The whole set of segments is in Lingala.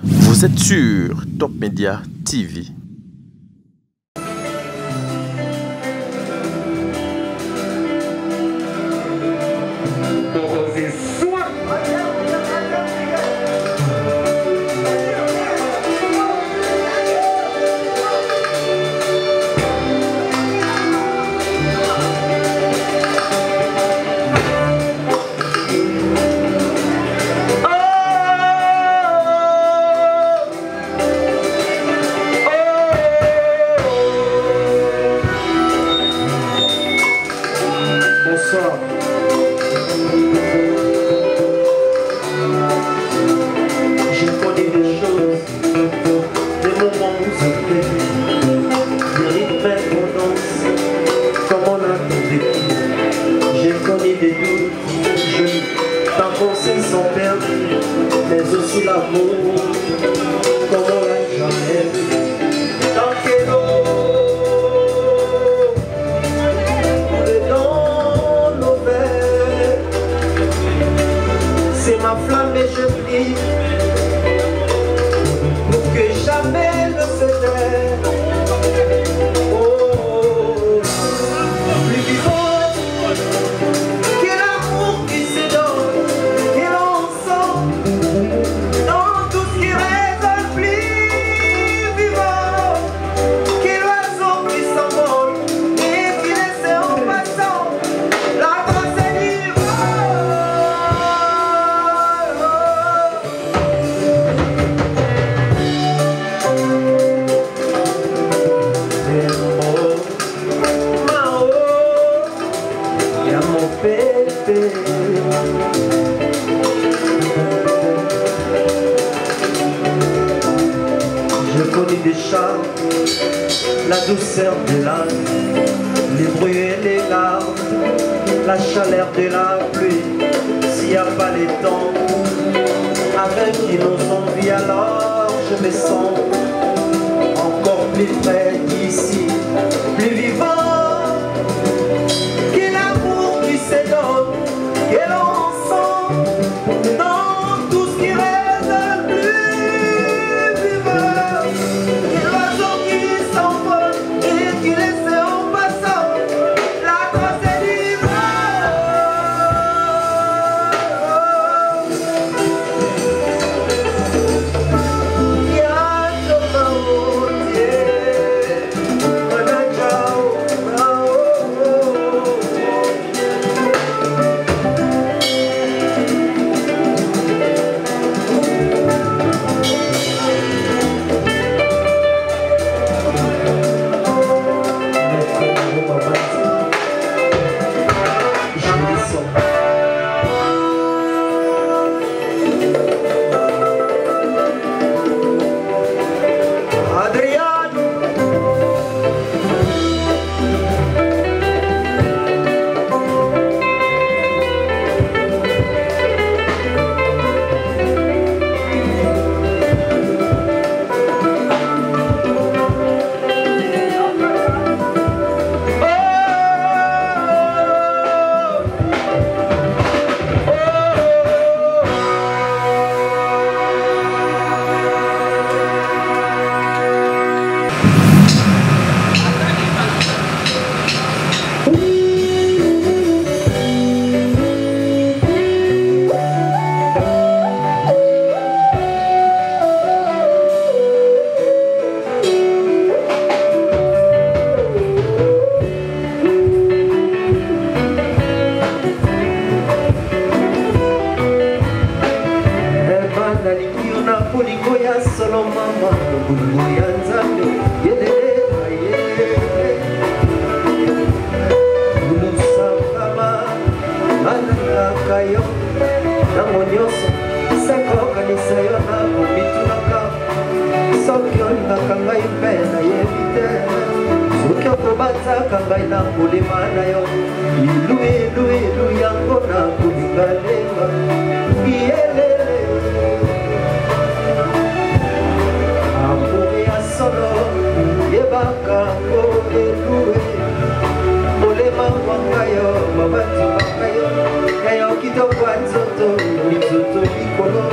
Vous êtes sur Top Media TV. La douceur de l'âme, les bruits et les larmes, la chaleur de la pluie, s'il n'y a pas les temps, avec nos envies alors je me sens encore plus près d'ici, plus vivant, que l'amour qui se donne, que l'on sent dans tout ce qui reste plus vivant. mataka ngai na kolema na yo ilu ilu ilu yango na kolingalenga iyelele amour ya solo yebaka ngo elue molema wanga yo babati wanga yo eyo kitoko ya nzoto minzoto likolo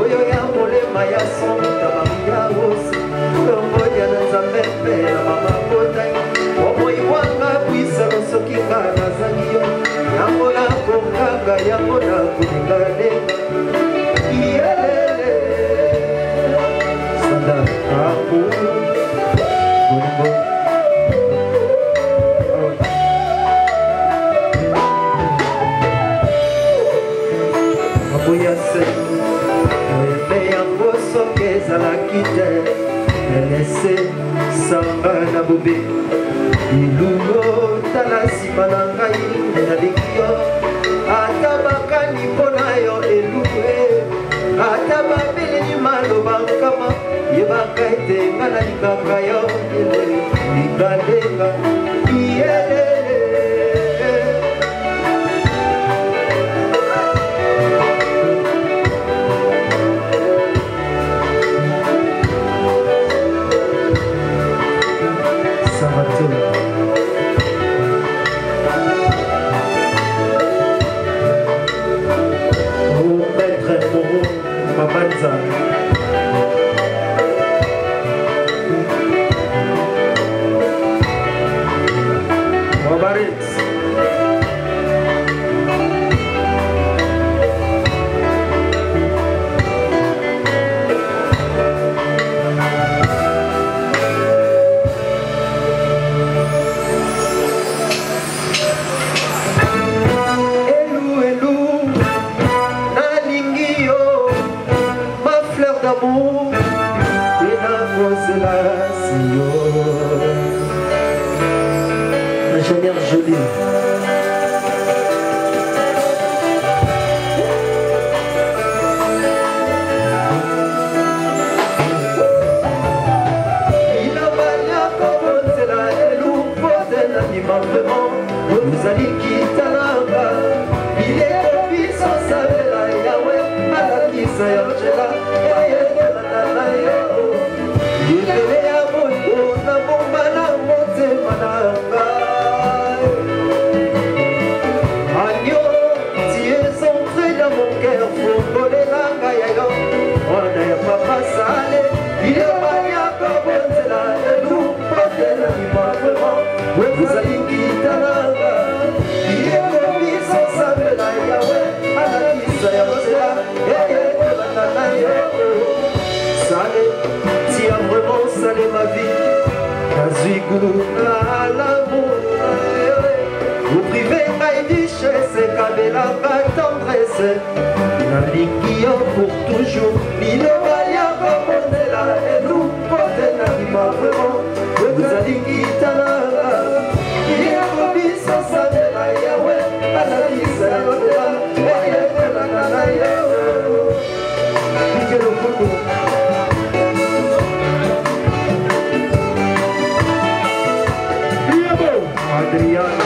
oyo ya molema ya sonta maria osi tomboya na nzambe mpe na mama kotai omoi wanga bwisano soki nga nazangi yo yango nakonganga yango nakolinga lenga iyelele sanda amour bolingo aboyase oyembe yango soki ezalaki te elese sanga na bobe ilungo tala nsima na ngai nalingi yo ata bakani mpo na yo elue ata babeleli maloba nkama yebaka ete nga nalingaka yo lingalenga iyelele Mabanza Mabarit ingénieur Jolie. Vous allez quitter là-bas. Il est au puissance avec la Yahweh, à la Kisa Yangela, et il est à mon tour, na bomba na monte mananga. Agneau, tu es entré dans mon cœur, faut voler la gaïa. On n'a pas passé, il est pas comme c'est là, et nous, pas de l'animal vraiment. Vous allez quitter là-bas. Il est au puissance avec la Yahweh, à la Kisa Yangela, Salé, tu as vraiment salé ma vie. Kazigou à l'amour. Vous privez Maïdiche, c'est Kabela, ma tendresse. La ligue pour toujours. Il est vaillant comme on est là. Et nous, portez l'anima vraiment. Vous allez quitter là. Il est au puissance avec la Yahweh, à la Kisa Yangela. Adriana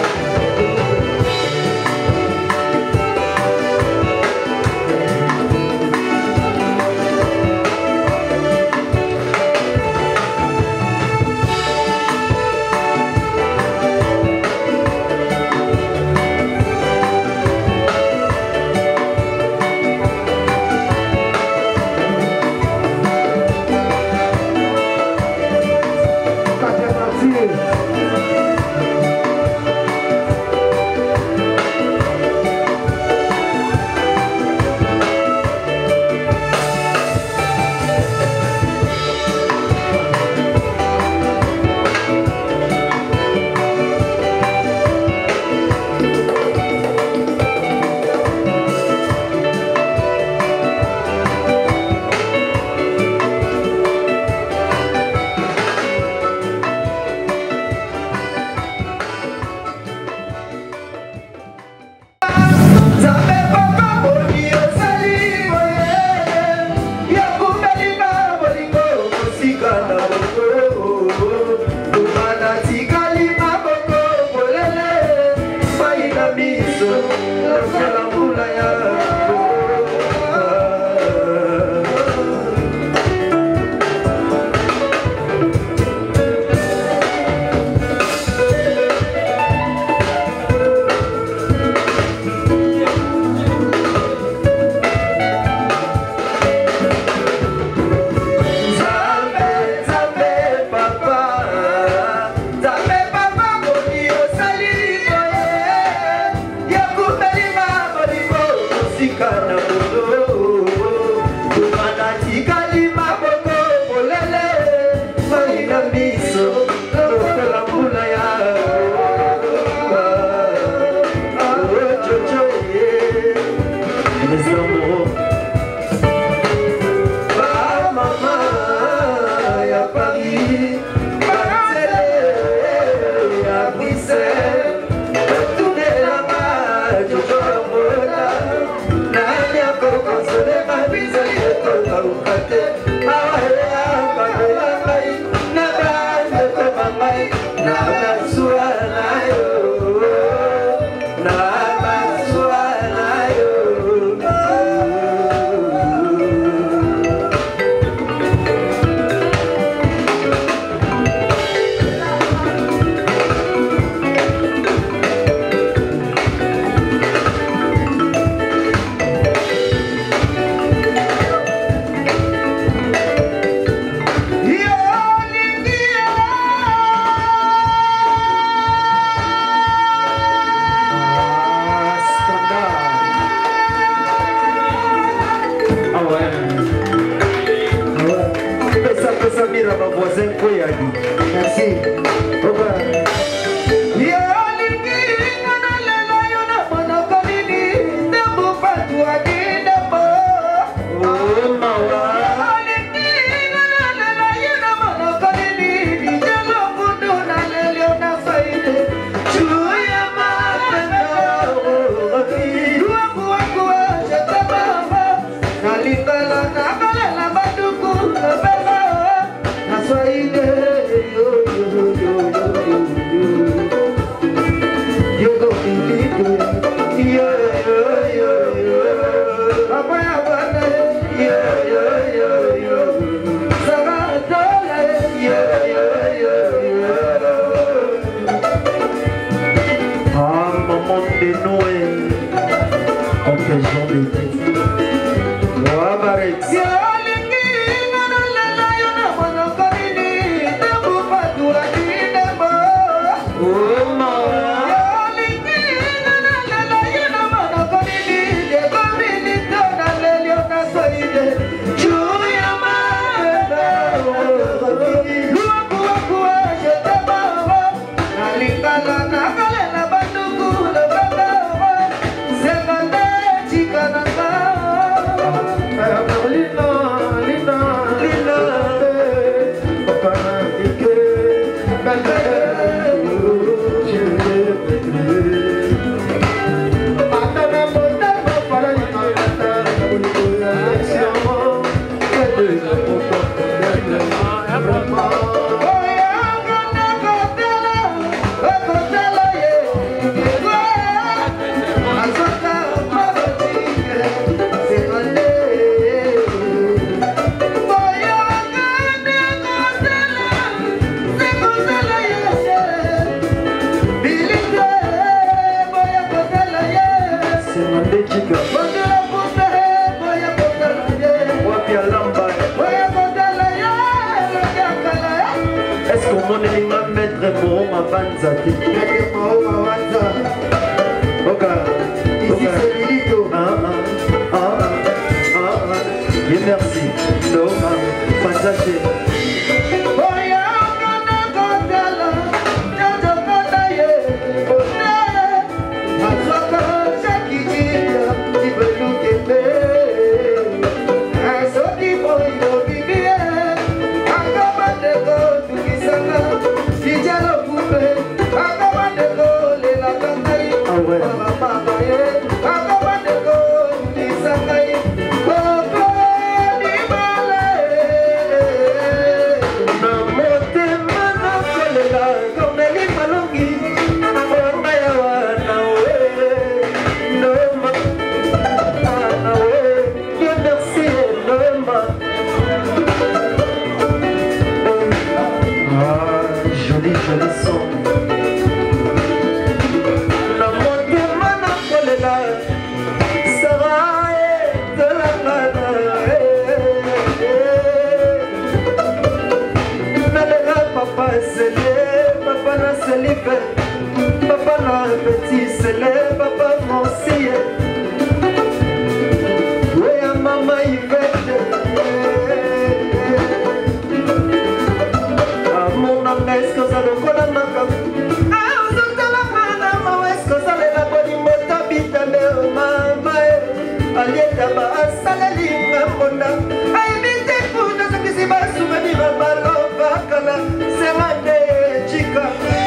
Semane chica,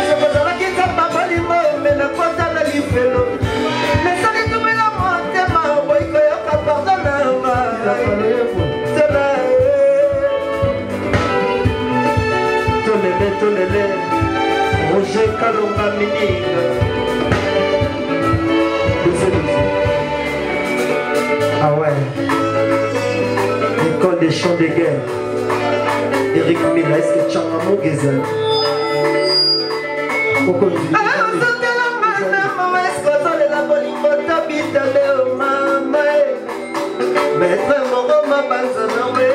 se pasa la quinta Kalonga Mininga. Ah ouais. École des champs de guerre. Eric Mila, est-ce que tu as un mot Gézel? Maître Moroma Banzanawe.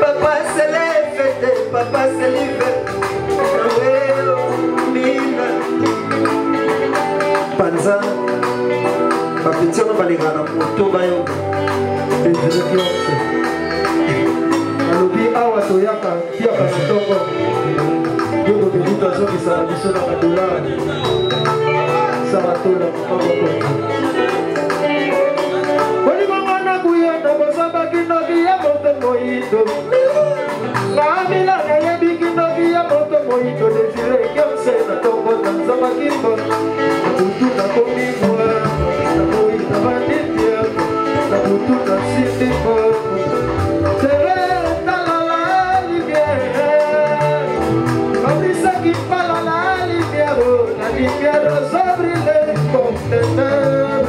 Papa c'est les fêtes, papa c'est l'hiver. Panza, Papition va les gars pour tout bayon. Alobi awa toyaka tiaka kitoko. Yoko bebuta soki sa biso na kadola. Saratola papa. Wali mama na kuya na bosaba kinoki ya moto moito. Kamila na yebi kinoki ya moto moito desire kyamse na tongo tanzama kimbo. Kutu na komimo na moita banditia na kutu na sitiko. Tere talala libiere. Kamisa kipala la libiero. La libiero sobre le conteneur.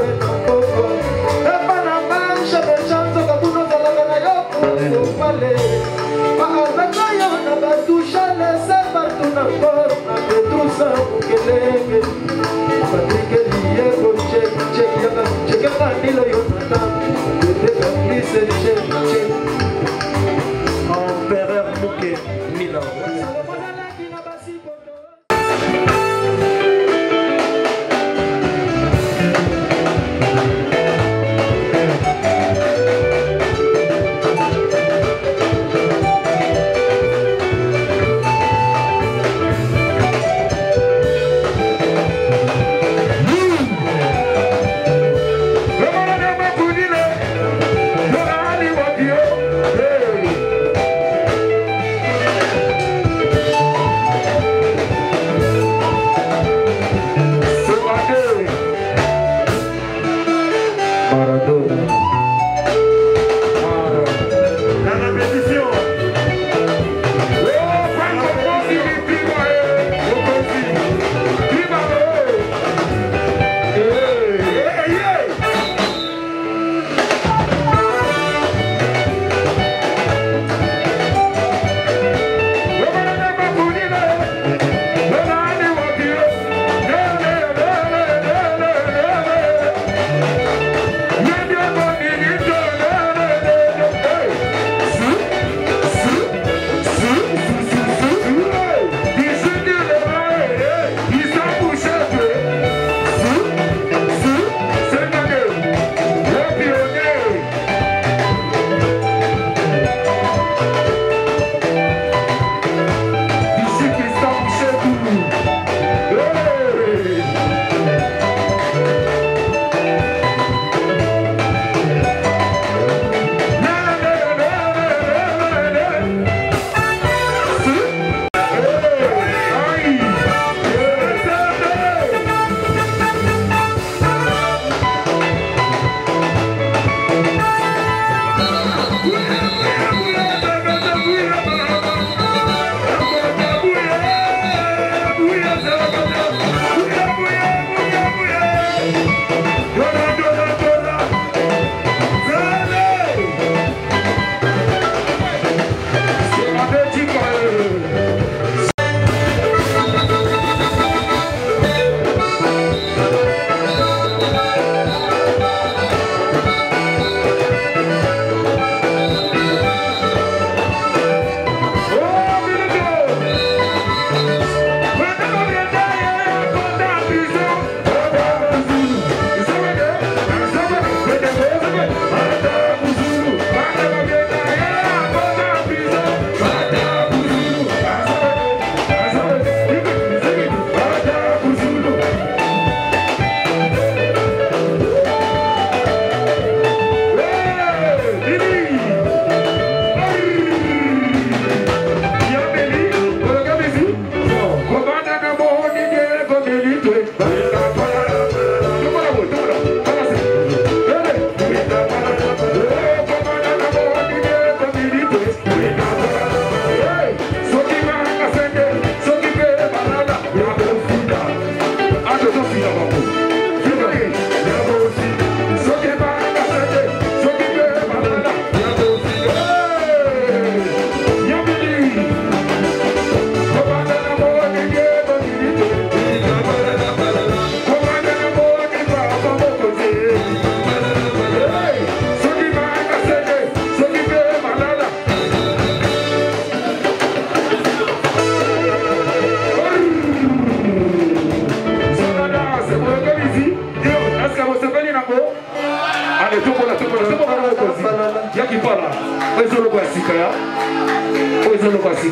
Empereur Mouké Milan.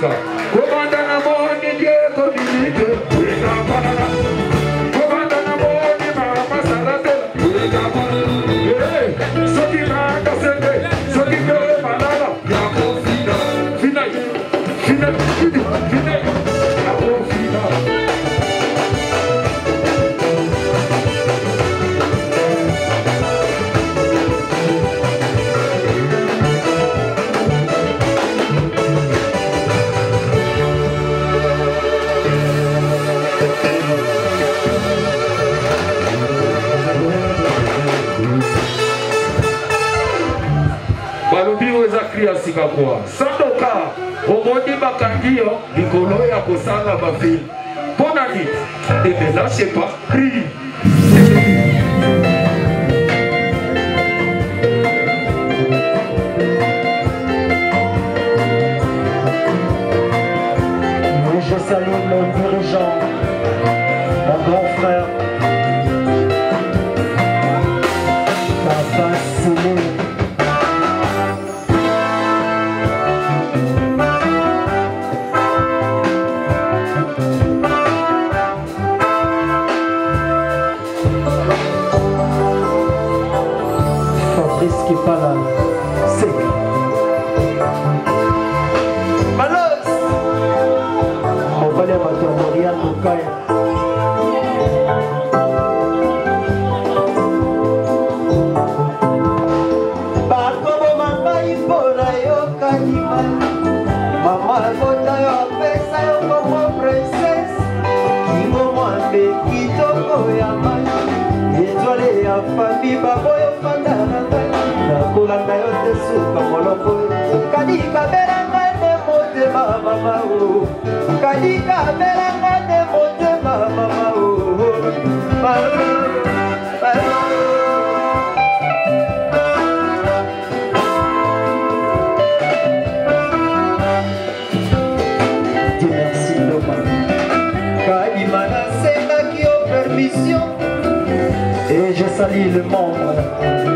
Sika. Commanda na moni die community. Weka banana. Commanda na moni mama sarate. Weka banana. Hey, soki na kasende. Soki ke banana. Ya confida. Finai. Finai. Finai. Ya confida. Balubio eza kriya sikakoa. Sandoka, omoni bakangiyo, likolo ya kosala bafil. Pona nit, et ne lâchez pas, crie. Je salue mon dirigeant, mon grand frère, Papa Sélé. Fabrice qui est pas là, c'est Malos. Mon palais va te mourir à ton caille. Bakobo mama ipona yo kanima. Mama kota yo apesa yo como princesse. Kingo mwambe kitoko ya mani. Étoile ya famille baboyo fandaranga. Nakolanda yo te suka moloko. Kadika beranga ne motema mama o. Kadika beranga ne motema mama o. Mama, mama. Dieu merci Loma. Kadimana senga qui ont permission. Et je salue le membre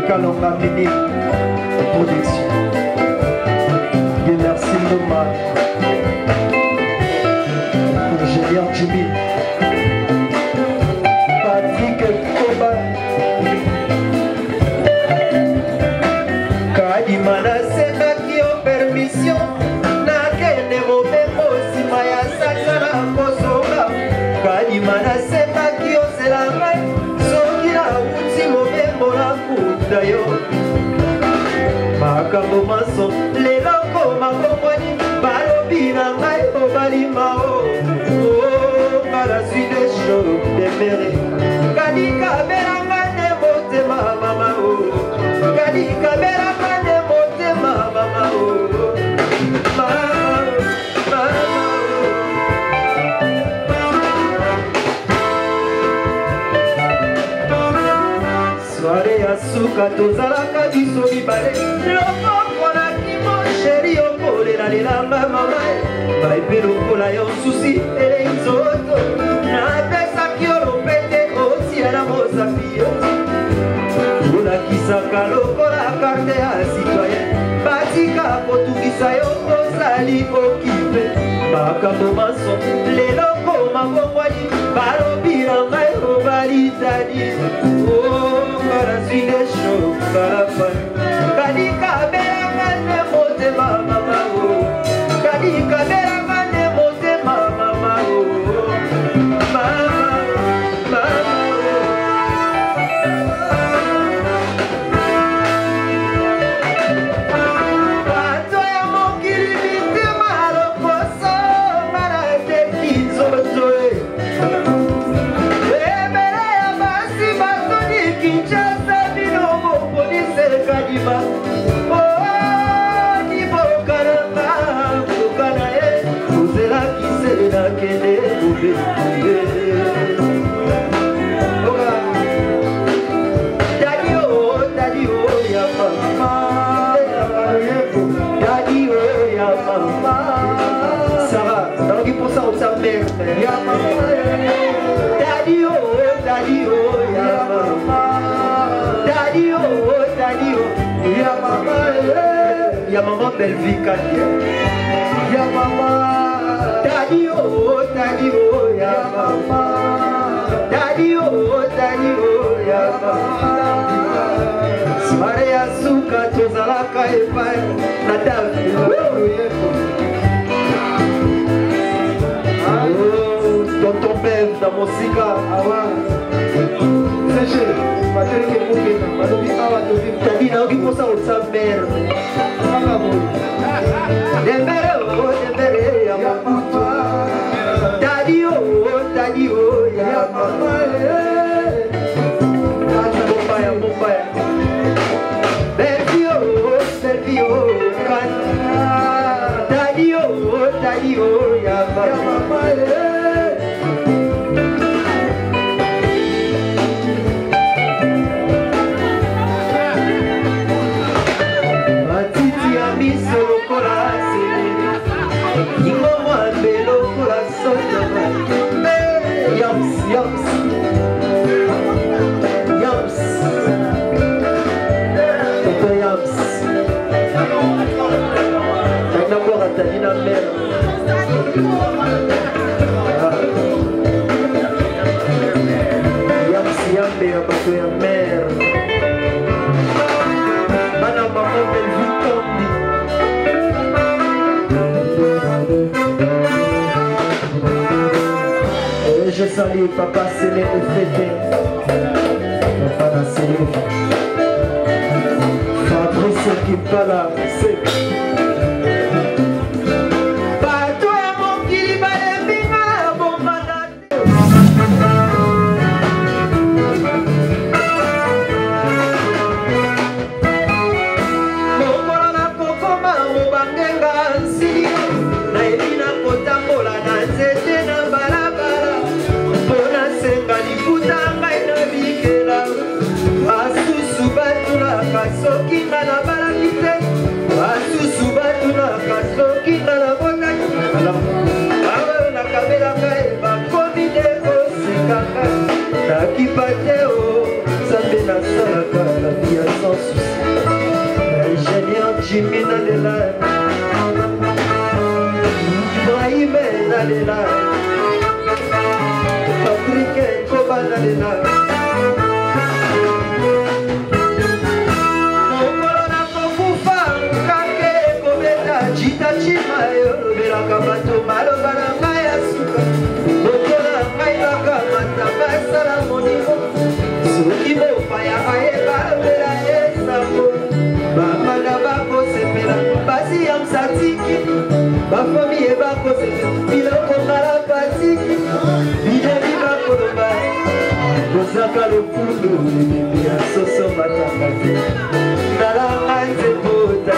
Kalonga Mini Production. Dieu merci Loma. Ingénieur Jimmy. Patrick Koba. Kadimana senga qui ont permission. Nakene mobembo sima ya sakana kosoga. Kadimana senga qui ont selanga. Uti mobembo na kuta yo makambo maso leloko makombwani balobi na ngai obalima o balasi de show demere kadika beranga ne motema mama o kadika beranga ne motema mama o suka tozalaka biso mibale lokoko na kimo sheri okolela lelanga mama baipe lokola yo susi elei nzoto napesaki yo lopete otia na mosapi yo olakisaka lokola karte ya citoyen batika kotungisa yo ozali okipe makambo maso leloko makongwani balobi na ngai obalitani Karasine show karapa kadika beranga ne motema mama o kadika beranga ne motema mama o mama pato ya mokili mitema lokoso mara te kizoto Kinshasa binomo polise kadima oh ni bokaranga bokana e uzela kisela kene ube daddy oh ya mama daddy oh ya mama ça va alors qui pour ça on s'emmerde ya mama daddy oh ya mama daddy oh, ya maman belle vie, ya maman Daddy oh ya mama. Daddy oh ya mama. Maria suka tozalaka epai na Davi. Tonton Bev na mosika awa. Seche, matereke mukena, malobi awa tobi. Tadi na oki posa otsa merde. Kaka boy. Dembere ya mama. Daddy oh ya mama. Mumbai. Baby oh, kan. Daddy oh ya mama. Talina mère. Yambe ya bato ya mère. Mana maman belle vie tombi. Et je salue papa Sélé et Fété. Papa Nassélé. Fabrice qui parle, c'est Jimmy Nalela, Ibrahim Nalela, Patrick Koba Nalela. Mokolona kokufa kake kobeta jita chimayo belaka bato maloba na ngai ya suka. Mokola ngai baka matabasa la monimo. Soki mopaya ayeba bela esako. Bamana bako sepela basi ya msatiki bafami e bako sepela biloko ngala patiki bidebi bako loba kozaka lokundu libi ya soso matanga te nalanga nzepota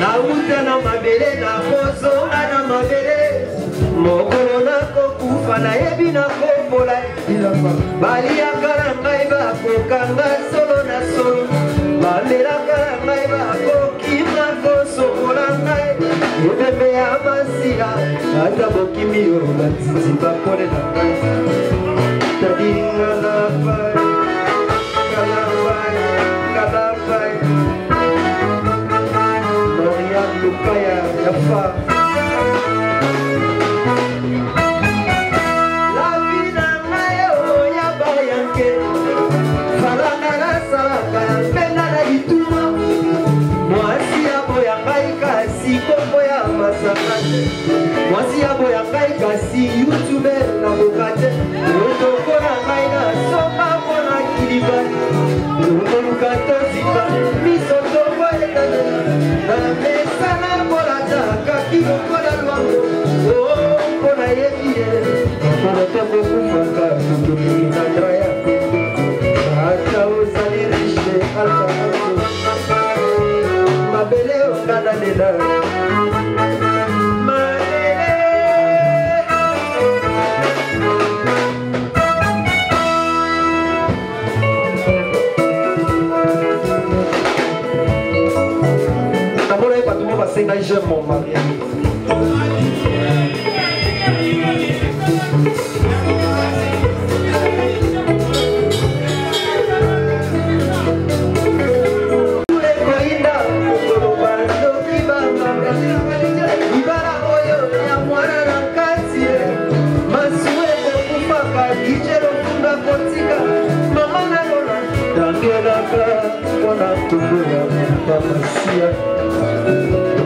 Nauta na mabele na poso na mabele mokolo na kokufa na yebi na kopola baliaka na ngai bakokanga solo na solo bamelaka na ngai bakokima kosokola ngai ebembe ya masila ata bokimi yo batiti bakole na ngai tadingala pai kalapai Lukaya Yafa La vida nayo ya bayanke Falanga na salaka pena na ituma Mwasi ya boya kai kasi koko ya masakate Mwasi ya boya kai kasi YouTube na bokate Otoko na kai na soka mona kiliba Otolukato zita misoto boetane Na mesa na bolata kaki bokola lwango Oh kona yebie Kona toko kufaka tukumi nandra ya kuku Hata uzali rishe alfa hato Mabele ongana lela Passer un j'aime mon mari.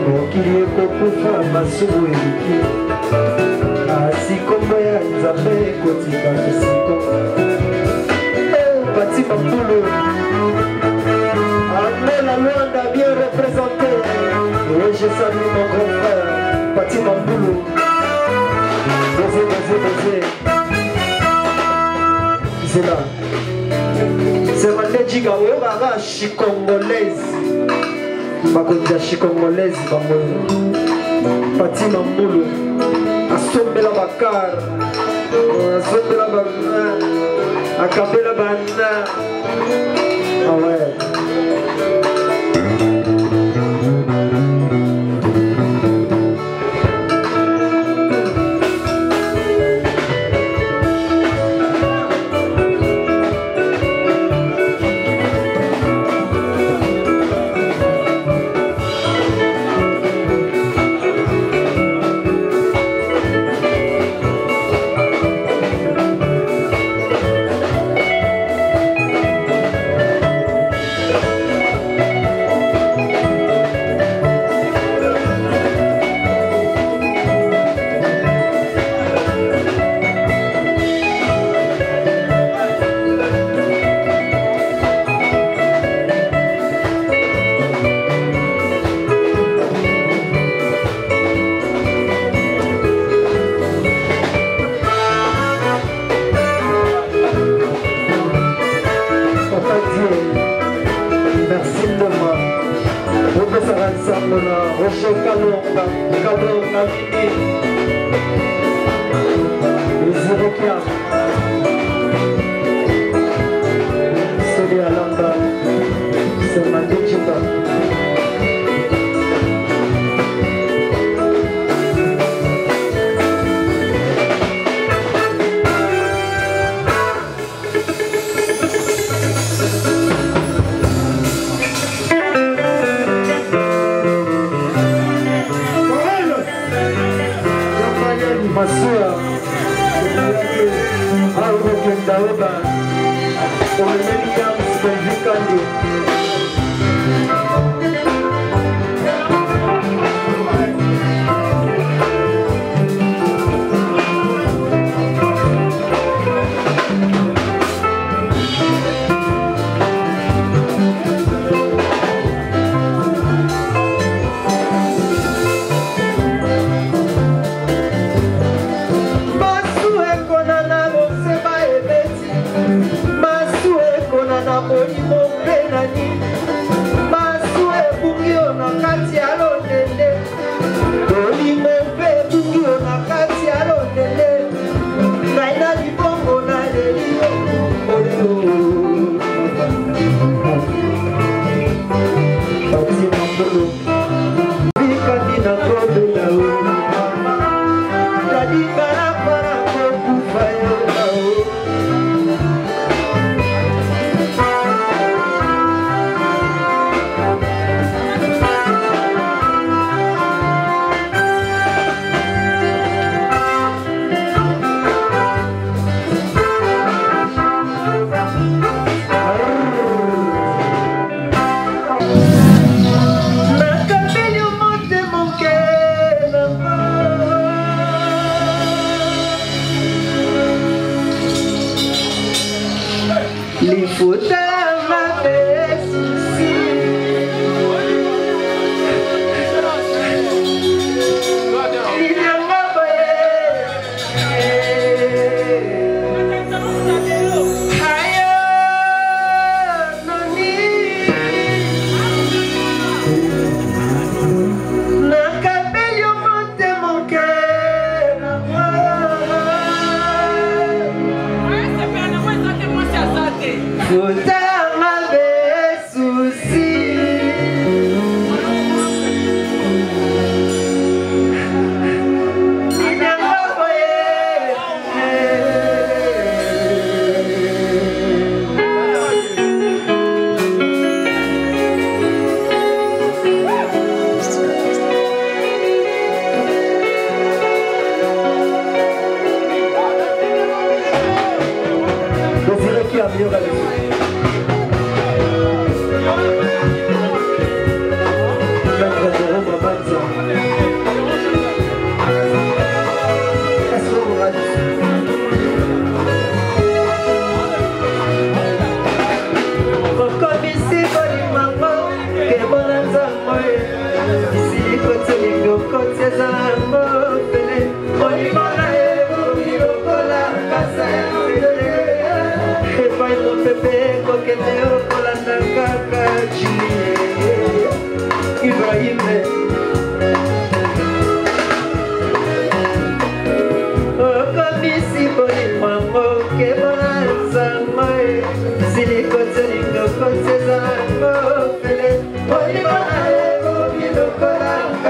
Mokili kokufa masubu eliki asikombo ya nzambe kotika esiko Pati Mambulu Amela Luanda bien représenté et je salue mon grand frère Pati Mambulu Bosé c'est là c'est Mandé Jigawe Baba Chicongolaise Bakonja Chicongolaise Bamoyo Pati Mambulu Asombela Bakar Asombela Bakar Akabela Bana Ah ouais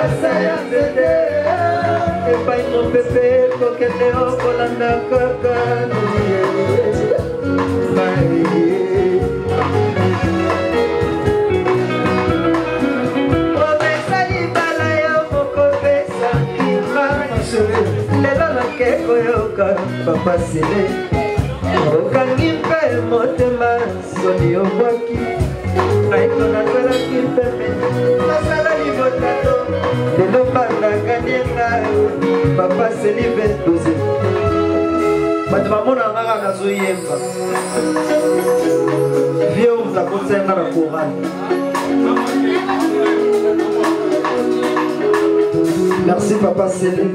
kasa ya nzete epai mopepe kokende okolanda kaka omesa libala yo mokopesa kima lelo nakekoyoka papa sele okangi mpe motema soni obwaki naiko nazalaki mpeme nasala libotano lelo bandakanienga papa selive doze bato bamona ngaka nazoyemba vie omutu akotisenga na koran merci papa sele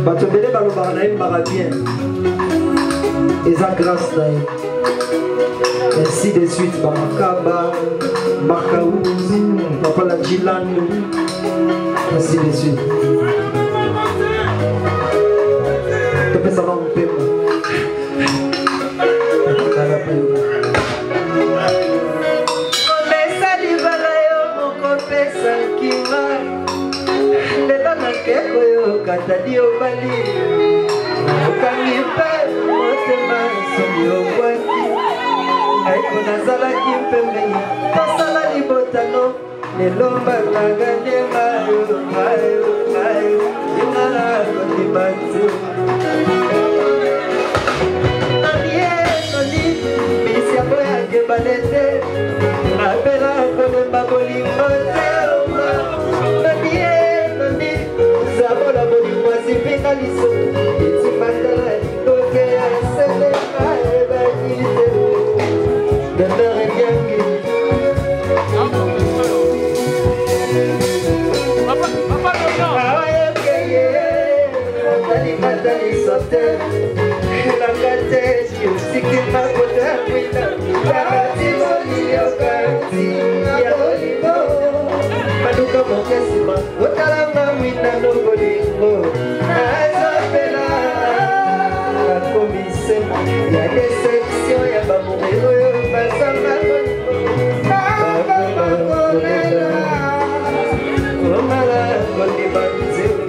bato ebele balobaka nayembaka bien eza grâce na ye ainsi de suite bamakaba makauzi papa la chilando ainsi de suite topesa ba mpema omesa libala yo mokopesa kinga lelo nakekoyoka tadi obali okangi mpe motema soki obwaki aiko nazalaki mpembeni tosala libotano lelomba nagandenga ingala kondima te noni bisi yango yakebale te apela kolemba bolingo te noni zabola bolingo azipinga liso etimatala litoke ya seleka ebaki te otalanga mwina nobolingo azopela akomisema ya deception ya bamore oyo basanga omala kondima nzelu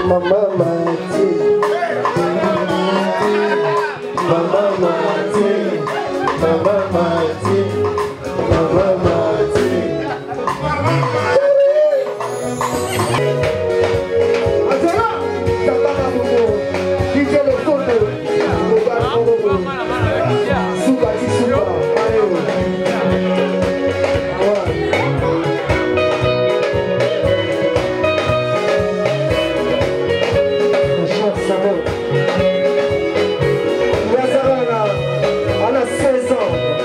Mama Mati, Mama Mati, Mama Mati, Mama Mati. Attends, t'as pas la bobo. DJ le photo, le gars bobo. Souba, ti souba, allez. On a 16 ans.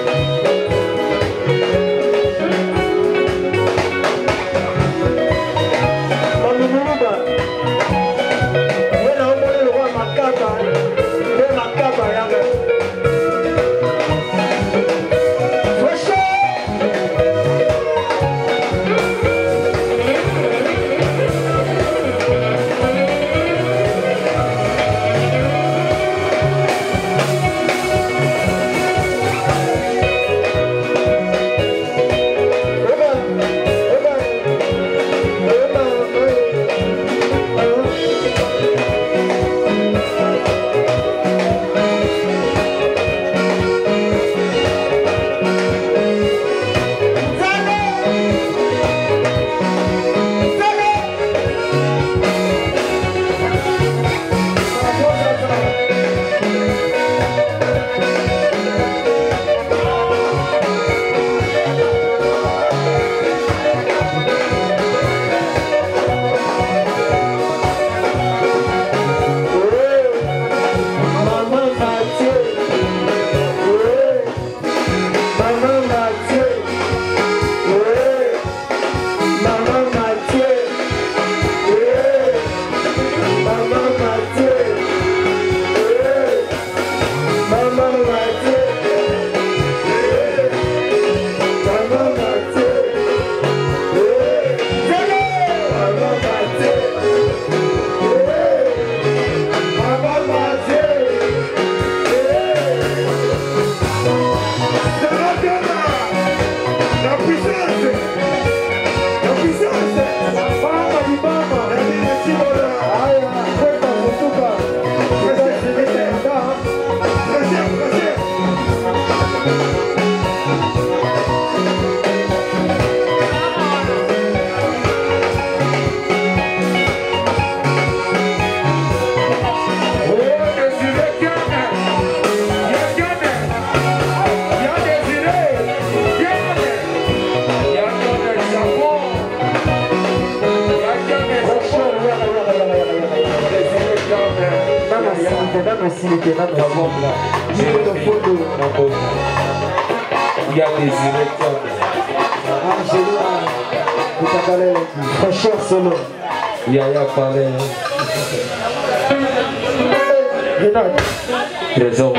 aussi les terrains de la bombe là. Il y a des directeurs. Angela, Fraîcheur solo. Yaya Palais. Trésor.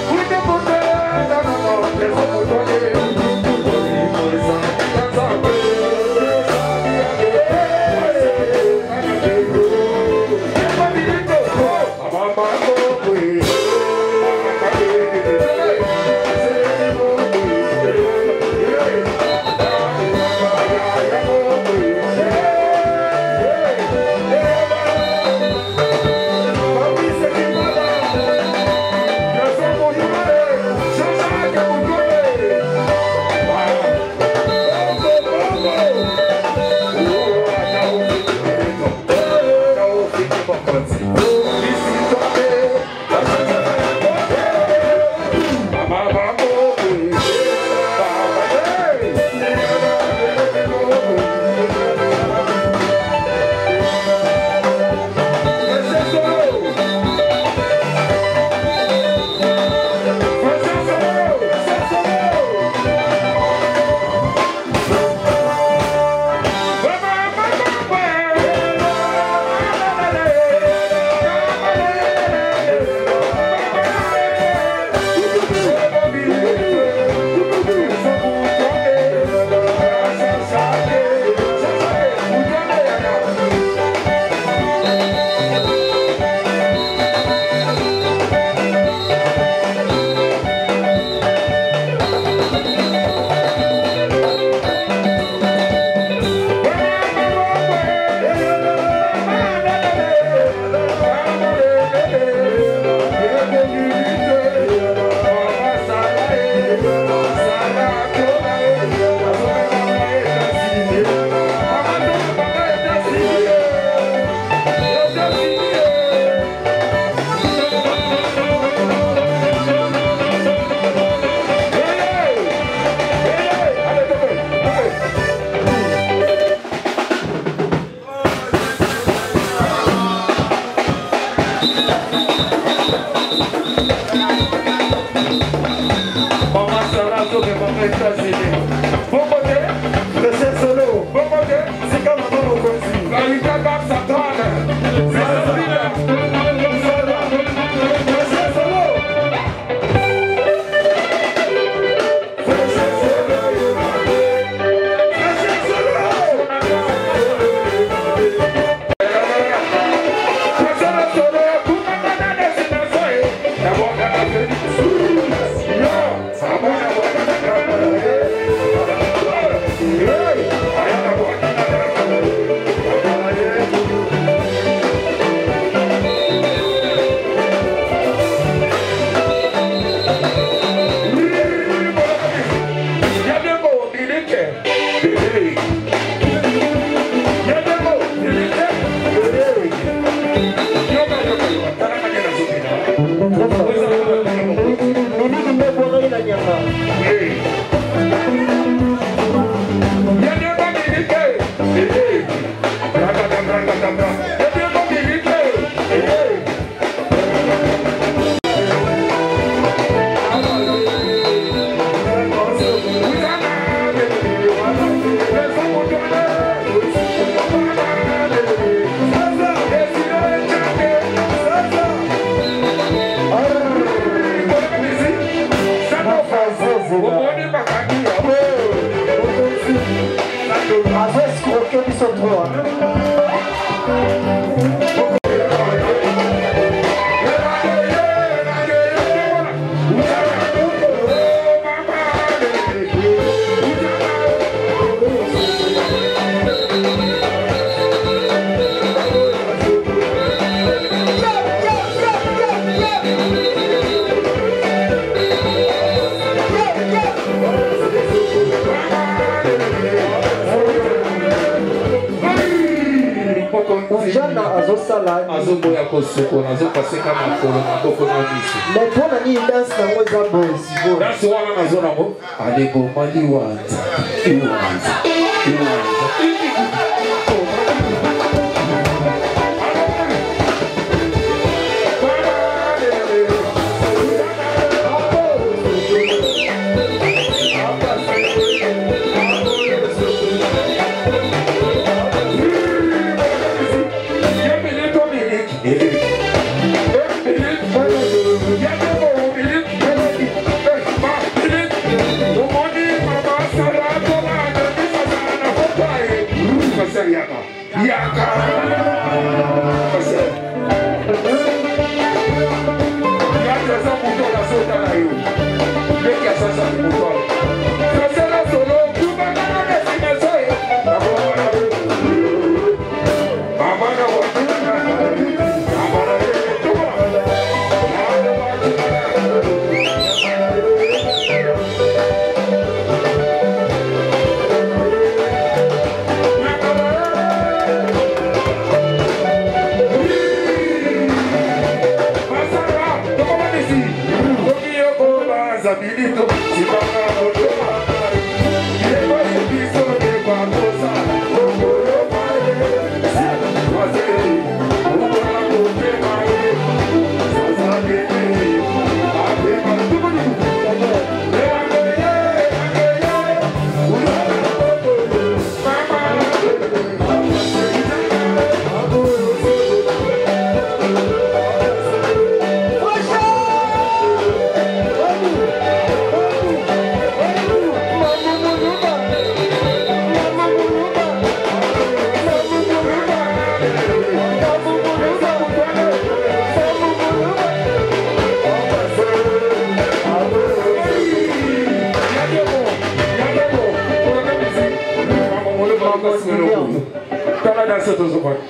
Put Maman Sarah, de maman États-Unis. Bon côté, Frère Solo, bon côté. c'est comme un bon aussi. La Liga Gap Satane. C'est ça, azoboya kosokola azopaseka makolo maboko na miso mais pour nani danse nango eza boye sibo danse wana nazo nango aleboma liwanza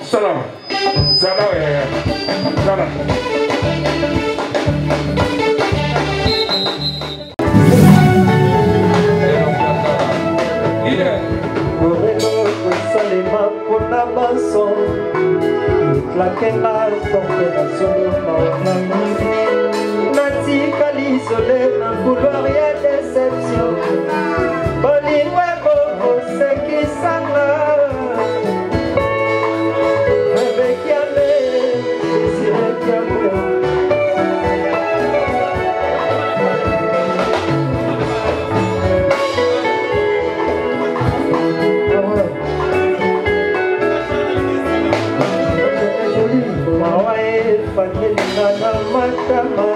Salam. Salam. Salam. Avec Yahvé, Elingana matama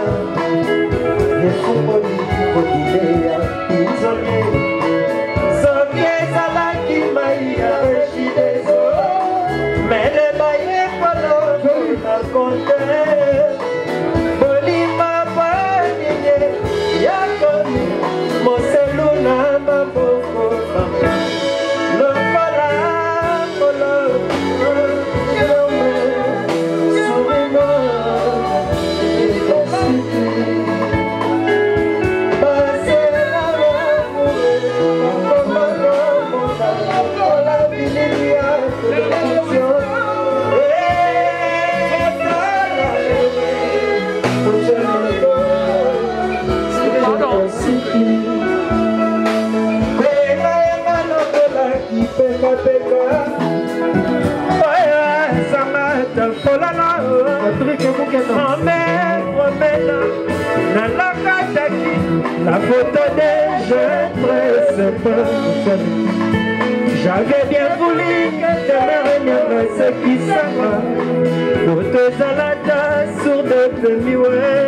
Yefumoni Kodilea Izole Soki ezalaki mai ya Rechideso Mele baye polo na konte Bolima paninye Yakoni Moselu na maboko Lokola Kolo La photo des jeunes très j'avais bien voulu que tu me renouveles ce qui s'en va. Pour te zalata sur de demi-ouais.